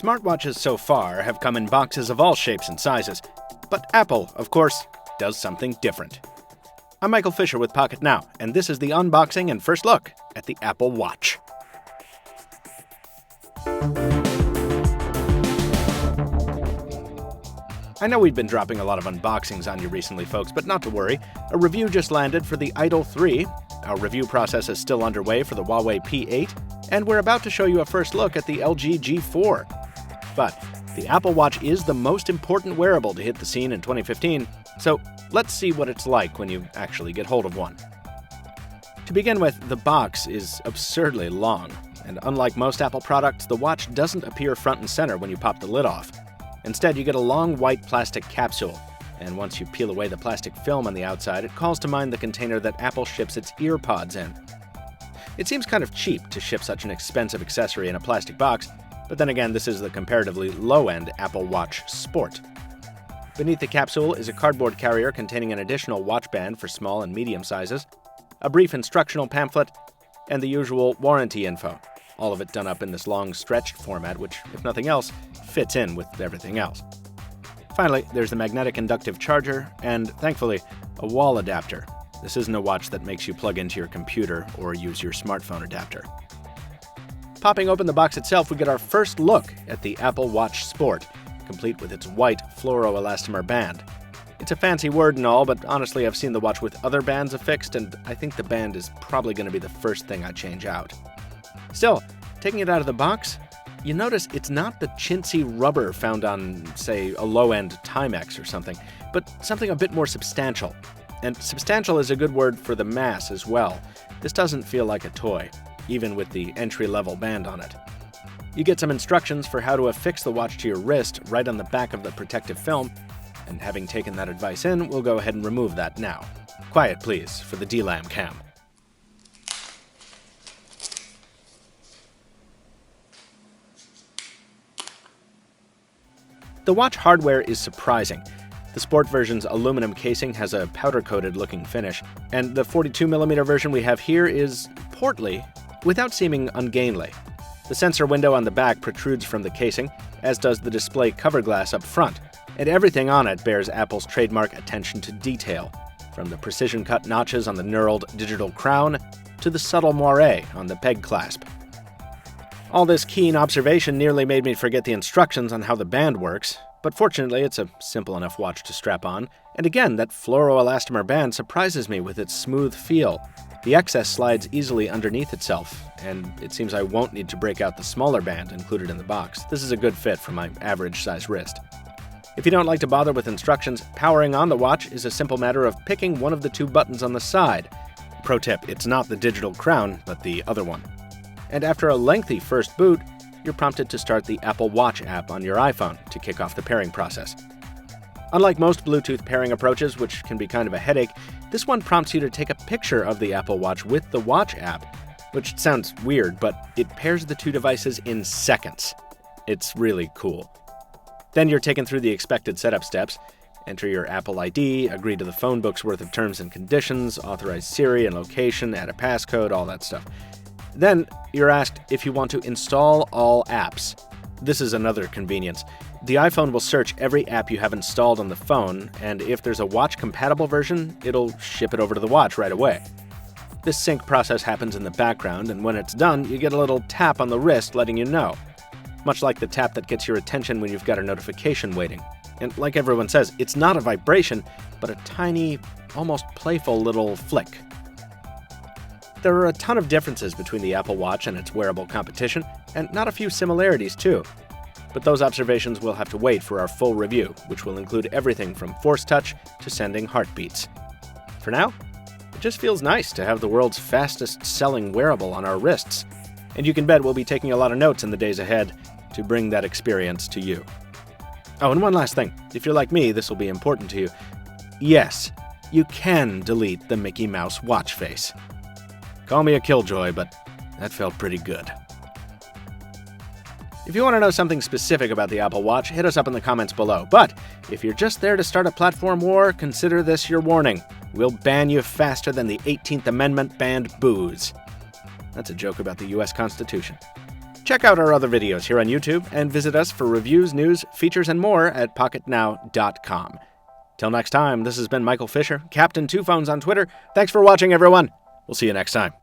Smartwatches so far have come in boxes of all shapes and sizes, but Apple, of course, does something different. I'm Michael Fisher with Pocketnow, and this is the unboxing and first look at the Apple Watch. I know we've been dropping a lot of unboxings on you recently, folks, but not to worry. A review just landed for the Idol 3, our review process is still underway for the Huawei P8, and we're about to show you a first look at the LG G4. But the Apple Watch is the most important wearable to hit the scene in 2015, so let's see what it's like when you actually get hold of one. To begin with, the box is absurdly long, and unlike most Apple products, the watch doesn't appear front and center when you pop the lid off. Instead, you get a long white plastic capsule, and once you peel away the plastic film on the outside, it calls to mind the container that Apple ships its EarPods in. It seems kind of cheap to ship such an expensive accessory in a plastic box, but then again, this is the comparatively low-end Apple Watch Sport. Beneath the capsule is a cardboard carrier containing an additional watch band for small and medium sizes, a brief instructional pamphlet, and the usual warranty info, all of it done up in this long stretched format which, if nothing else, fits in with everything else. Finally, there's the magnetic inductive charger and, thankfully, a wall adapter. This isn't a watch that makes you plug into your computer or use your smartphone adapter. Popping open the box itself, we get our first look at the Apple Watch Sport, complete with its white fluoroelastomer band. It's a fancy word and all, but honestly I've seen the watch with other bands affixed, and I think the band is probably going to be the first thing I change out. Still, taking it out of the box, you notice it's not the chintzy rubber found on, say, a low-end Timex or something, but something a bit more substantial. And substantial is a good word for the mass as well. This doesn't feel like a toy, even with the entry-level band on it. You get some instructions for how to affix the watch to your wrist right on the back of the protective film, and having taken that advice in, we'll go ahead and remove that now. Quiet, please, for the DLAM cam. The watch hardware is surprising. The Sport version's aluminum casing has a powder-coated looking finish, and the 42mm version we have here is portly without seeming ungainly. The sensor window on the back protrudes from the casing, as does the display cover glass up front, and everything on it bears Apple's trademark attention to detail, from the precision-cut notches on the knurled digital crown to the subtle moire on the peg clasp. All this keen observation nearly made me forget the instructions on how the band works, but fortunately it's a simple enough watch to strap on, and again, that fluoroelastomer band surprises me with its smooth feel. The excess slides easily underneath itself, and it seems I won't need to break out the smaller band included in the box. This is a good fit for my average-size wrist. If you don't like to bother with instructions, powering on the watch is a simple matter of picking one of the two buttons on the side. Pro tip, it's not the digital crown, but the other one. And after a lengthy first boot, you're prompted to start the Apple Watch app on your iPhone to kick off the pairing process. Unlike most Bluetooth pairing approaches, which can be kind of a headache, this one prompts you to take a picture of the Apple Watch with the Watch app, which sounds weird, but it pairs the two devices in seconds. It's really cool. Then you're taken through the expected setup steps. Enter your Apple ID, agree to the phone book's worth of terms and conditions, authorize Siri and location, add a passcode, all that stuff. Then you're asked if you want to install all apps. This is another convenience. The iPhone will search every app you have installed on the phone, and if there's a watch-compatible version, it'll ship it over to the watch right away. This sync process happens in the background, and when it's done, you get a little tap on the wrist letting you know. Much like the tap that gets your attention when you've got a notification waiting. And like everyone says, it's not a vibration, but a tiny, almost playful little flick. There are a ton of differences between the Apple Watch and its wearable competition, and not a few similarities too. But those observations will have to wait for our full review, which will include everything from force touch to sending heartbeats. For now, it just feels nice to have the world's fastest-selling wearable on our wrists, and you can bet we'll be taking a lot of notes in the days ahead to bring that experience to you. Oh, and one last thing. If you're like me, this will be important to you. Yes, you can delete the Mickey Mouse watch face. Call me a killjoy, but that felt pretty good. If you want to know something specific about the Apple Watch, hit us up in the comments below. But if you're just there to start a platform war, consider this your warning. We'll ban you faster than the 18th Amendment banned booze. That's a joke about the U.S. Constitution. Check out our other videos here on YouTube and visit us for reviews, news, features, and more at Pocketnow.com. Till next time, this has been Michael Fisher, Captain Two Phones on Twitter. Thanks for watching, everyone. We'll see you next time.